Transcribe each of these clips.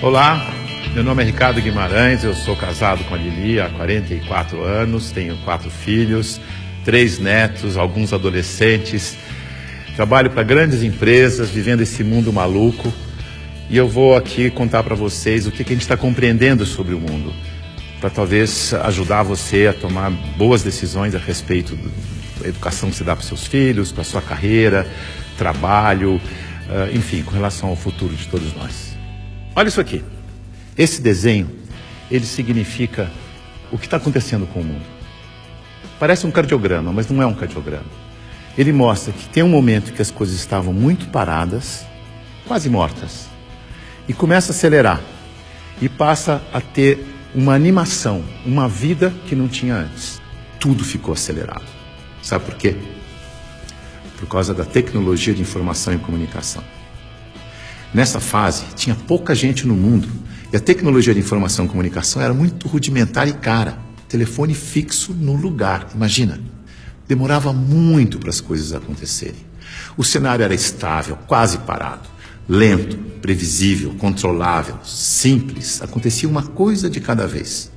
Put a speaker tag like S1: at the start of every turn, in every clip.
S1: Olá, meu nome é Ricardo Guimarães, eu sou casado com a Lili há 44 anos, tenho 4 filhos, 3 netos, alguns adolescentes, trabalho para grandes empresas, vivendo esse mundo maluco, e eu vou aqui contar para vocês o que a gente está compreendendo sobre o mundo, para talvez ajudar você a tomar boas decisões a respeito da educação que você dá para os seus filhos, para a sua carreira, trabalho, enfim, com relação ao futuro de todos nós. Olha isso aqui. Esse desenho, ele significa o que está acontecendo com o mundo. Parece um cardiograma, mas não é um cardiograma. Ele mostra que tem um momento que as coisas estavam muito paradas, quase mortas, e começa a acelerar, e passa a ter uma animação, uma vida que não tinha antes. Tudo ficou acelerado. Sabe por quê? Por causa da tecnologia de informação e comunicação. Nessa fase, tinha pouca gente no mundo, e a tecnologia de informação e comunicação era muito rudimentar e cara. Telefone fixo no lugar, imagina. Demorava muito para as coisas acontecerem. O cenário era estável, quase parado, lento, previsível, controlável, simples. Acontecia uma coisa de cada vez.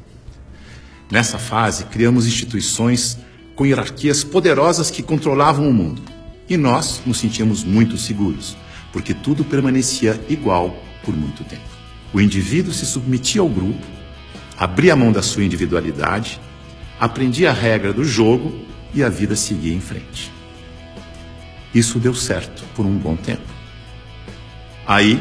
S1: Nessa fase, criamos instituições com hierarquias poderosas que controlavam o mundo. E nós nos sentíamos muito seguros, porque tudo permanecia igual por muito tempo. O indivíduo se submetia ao grupo, abria a mão da sua individualidade, aprendia a regra do jogo e a vida seguia em frente. Isso deu certo por um bom tempo. Aí,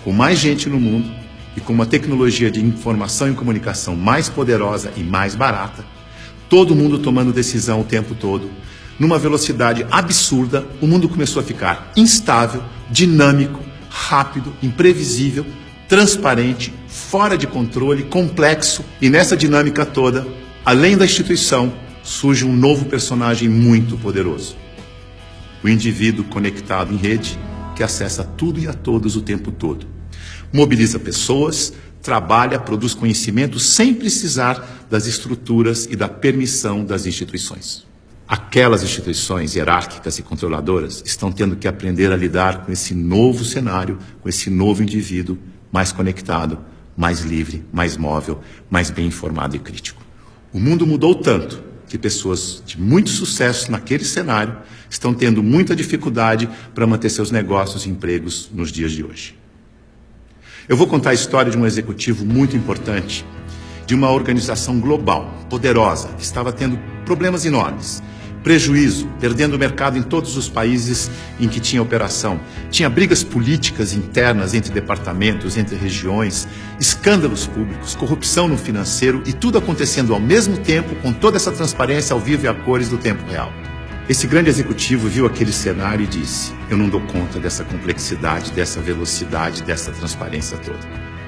S1: com mais gente no mundo e com uma tecnologia de informação e comunicação mais poderosa e mais barata, todo mundo tomando decisão o tempo todo, numa velocidade absurda, o mundo começou a ficar instável, dinâmico, rápido, imprevisível, transparente, fora de controle, complexo. E nessa dinâmica toda, além da instituição, surge um novo personagem muito poderoso. O indivíduo conectado em rede, que acessa tudo e a todos o tempo todo. Mobiliza pessoas, trabalha, produz conhecimento sem precisar das estruturas e da permissão das instituições. Aquelas instituições hierárquicas e controladoras estão tendo que aprender a lidar com esse novo cenário, com esse novo indivíduo mais conectado, mais livre, mais móvel, mais bem informado e crítico. O mundo mudou tanto que pessoas de muito sucesso naquele cenário estão tendo muita dificuldade para manter seus negócios e empregos nos dias de hoje. Eu vou contar a história de um executivo muito importante, de uma organização global, poderosa, que estava tendo problemas enormes, prejuízo, perdendo o mercado em todos os países em que tinha operação. Tinha brigas políticas internas entre departamentos, entre regiões, escândalos públicos, corrupção no financeiro e tudo acontecendo ao mesmo tempo, com toda essa transparência ao vivo e a cores do tempo real. Esse grande executivo viu aquele cenário e disse: eu não dou conta dessa complexidade, dessa velocidade, dessa transparência toda.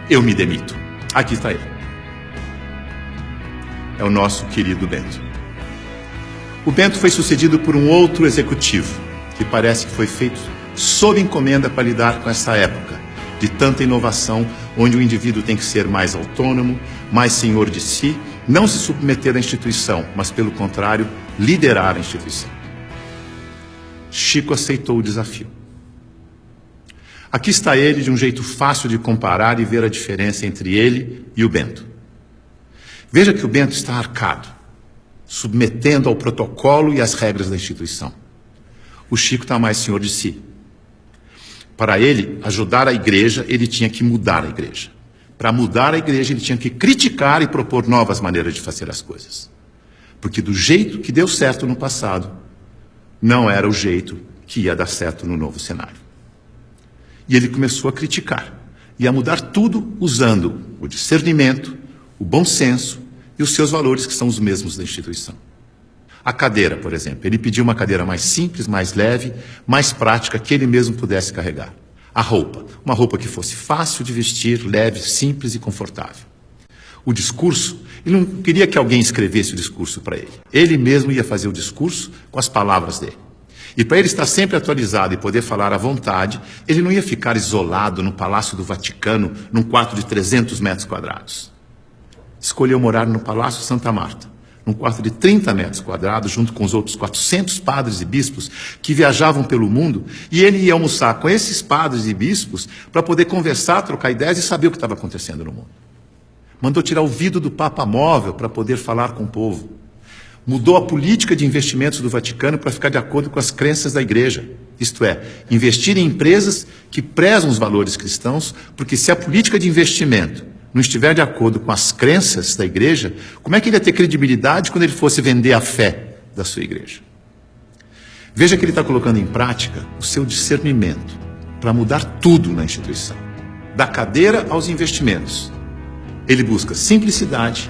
S1: Eu me demito. Aqui está ele. É o nosso querido Bento. O Bento foi sucedido por um outro executivo, que parece que foi feito sob encomenda para lidar com essa época de tanta inovação, onde o indivíduo tem que ser mais autônomo, mais senhor de si, não se submeter à instituição, mas, pelo contrário, liderar a instituição. Chico aceitou o desafio. Aqui está ele, de um jeito fácil de comparar e ver a diferença entre ele e o Bento. Veja que o Bento está arcado, submetendo ao protocolo e às regras da instituição. O Chico está mais senhor de si. Para ele ajudar a igreja, ele tinha que mudar a igreja. Para mudar a igreja, ele tinha que criticar e propor novas maneiras de fazer as coisas. Porque do jeito que deu certo no passado, não era o jeito que ia dar certo no novo cenário. E ele começou a criticar e a mudar tudo usando o discernimento, o bom senso e os seus valores, que são os mesmos da instituição. A cadeira, por exemplo, ele pediu uma cadeira mais simples, mais leve, mais prática, que ele mesmo pudesse carregar. A roupa, uma roupa que fosse fácil de vestir, leve, simples e confortável. O discurso, ele não queria que alguém escrevesse o discurso para ele. Ele mesmo ia fazer o discurso com as palavras dele. E para ele estar sempre atualizado e poder falar à vontade, ele não ia ficar isolado no Palácio do Vaticano, num quarto de 300 metros quadrados. Escolheu morar no Palácio Santa Marta, num quarto de 30 metros quadrados, junto com os outros 400 padres e bispos que viajavam pelo mundo, e ele ia almoçar com esses padres e bispos para poder conversar, trocar ideias e saber o que estava acontecendo no mundo. Mandou tirar o vidro do Papa Móvel para poder falar com o povo. Mudou a política de investimentos do Vaticano para ficar de acordo com as crenças da Igreja. Isto é, investir em empresas que prezam os valores cristãos, porque se a política de investimento não estiver de acordo com as crenças da Igreja, como é que ele ia ter credibilidade quando ele fosse vender a fé da sua Igreja? Veja que ele está colocando em prática o seu discernimento para mudar tudo na instituição, da cadeira aos investimentos. Ele busca simplicidade,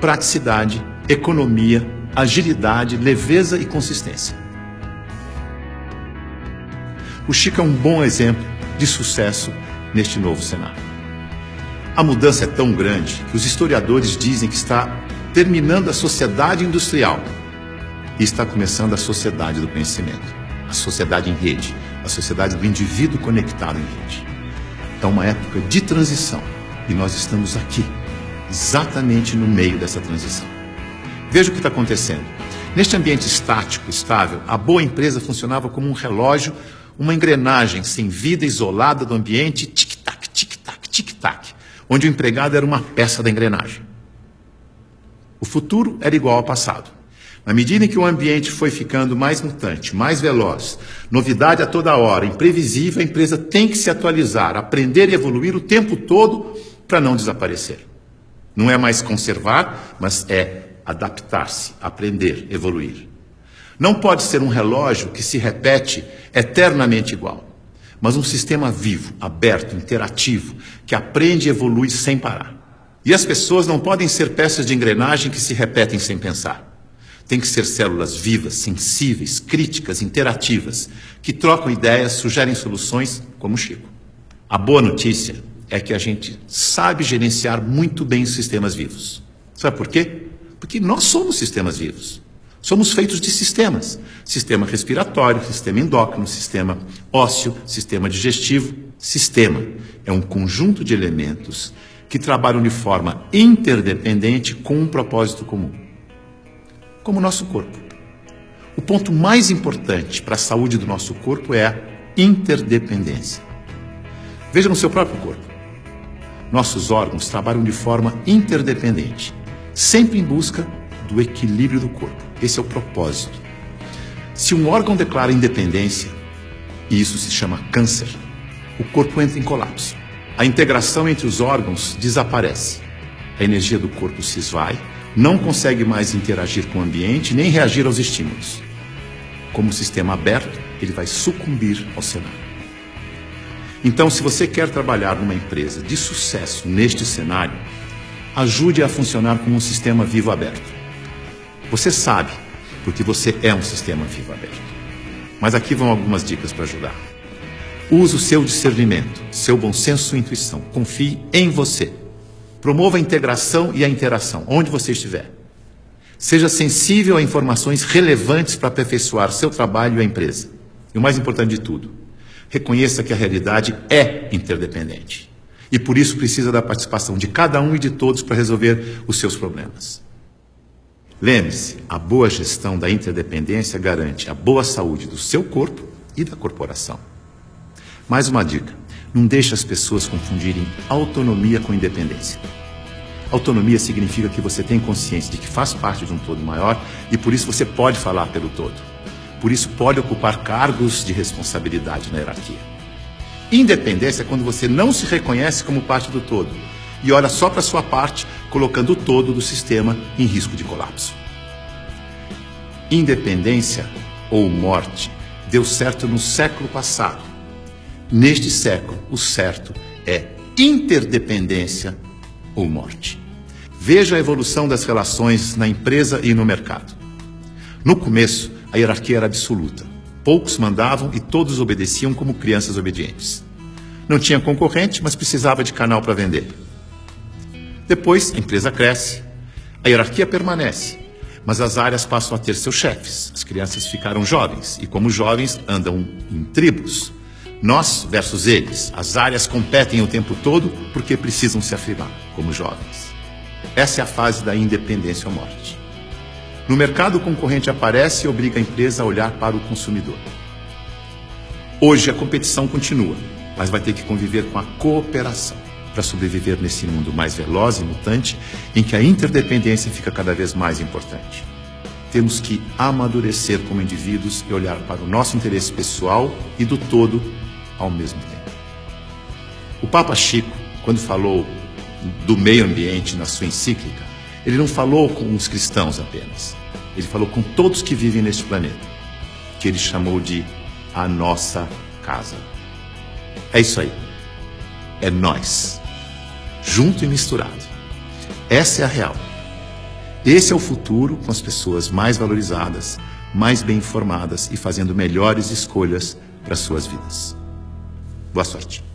S1: praticidade, economia, agilidade, leveza e consistência. O Chico é um bom exemplo de sucesso neste novo cenário. A mudança é tão grande que os historiadores dizem que está terminando a sociedade industrial e está começando a sociedade do conhecimento, a sociedade em rede, a sociedade do indivíduo conectado em rede. É uma época de transição e nós estamos aqui, exatamente no meio dessa transição. Veja o que está acontecendo. Neste ambiente estático, estável, a boa empresa funcionava como um relógio, uma engrenagem sem vida, isolada do ambiente, tic-tac, tic-tac, tic-tac, onde o empregado era uma peça da engrenagem. O futuro era igual ao passado. Na medida em que o ambiente foi ficando mais mutante, mais veloz, novidade a toda hora, imprevisível, a empresa tem que se atualizar, aprender e evoluir o tempo todo para não desaparecer. Não é mais conservar, mas é adaptar-se, aprender, evoluir. Não pode ser um relógio que se repete eternamente igual, mas um sistema vivo, aberto, interativo, que aprende e evolui sem parar. E as pessoas não podem ser peças de engrenagem que se repetem sem pensar. Tem que ser células vivas, sensíveis, críticas, interativas, que trocam ideias, sugerem soluções, como o Chico. A boa notícia é que a gente sabe gerenciar muito bem os sistemas vivos. Sabe por quê? Porque nós somos sistemas vivos. Somos feitos de sistemas. Sistema respiratório, sistema endócrino, sistema ósseo, sistema digestivo. Sistema é um conjunto de elementos que trabalham de forma interdependente com um propósito comum. Como o nosso corpo. O ponto mais importante para a saúde do nosso corpo é a interdependência. Veja no seu próprio corpo. Nossos órgãos trabalham de forma interdependente, sempre em busca do equilíbrio do corpo. Esse é o propósito. Se um órgão declara independência, e isso se chama câncer, o corpo entra em colapso. A integração entre os órgãos desaparece. A energia do corpo se esvai, não consegue mais interagir com o ambiente, nem reagir aos estímulos. Como sistema aberto, ele vai sucumbir ao cenário. Então, se você quer trabalhar numa empresa de sucesso neste cenário, ajude a funcionar como um sistema vivo aberto. Você sabe, porque você é um sistema vivo aberto. Mas aqui vão algumas dicas para ajudar. Use o seu discernimento, seu bom senso, sua intuição. Confie em você. Promova a integração e a interação, onde você estiver. Seja sensível a informações relevantes para aperfeiçoar seu trabalho e a empresa. E o mais importante de tudo, reconheça que a realidade é interdependente. E por isso precisa da participação de cada um e de todos para resolver os seus problemas. Lembre-se, a boa gestão da interdependência garante a boa saúde do seu corpo e da corporação. Mais uma dica, não deixe as pessoas confundirem autonomia com independência. Autonomia significa que você tem consciência de que faz parte de um todo maior e por isso você pode falar pelo todo. Por isso pode ocupar cargos de responsabilidade na hierarquia. Independência é quando você não se reconhece como parte do todo e olha só para a sua parte, colocando o todo do sistema em risco de colapso. Independência ou morte deu certo no século passado. Neste século, o certo é interdependência ou morte. Veja a evolução das relações na empresa e no mercado. No começo, a hierarquia era absoluta. Poucos mandavam e todos obedeciam como crianças obedientes. Não tinha concorrente, mas precisava de canal para vender. Depois, a empresa cresce, a hierarquia permanece, mas as áreas passam a ter seus chefes. As crianças ficaram jovens e, como jovens, andam em tribos. Nós versus eles. As áreas competem o tempo todo porque precisam se afirmar como jovens. Essa é a fase da independência ou morte. No mercado, o concorrente aparece e obriga a empresa a olhar para o consumidor. Hoje a competição continua, mas vai ter que conviver com a cooperação para sobreviver nesse mundo mais veloz e mutante, em que a interdependência fica cada vez mais importante. Temos que amadurecer como indivíduos e olhar para o nosso interesse pessoal e do todo ao mesmo tempo. O Papa Chico, quando falou do meio ambiente na sua encíclica, ele não falou com os cristãos apenas. Ele falou com todos que vivem neste planeta, que ele chamou de a nossa casa. É isso aí. É nós, junto e misturado. Essa é a real. Esse é o futuro, com as pessoas mais valorizadas, mais bem informadas e fazendo melhores escolhas para suas vidas. Boa sorte.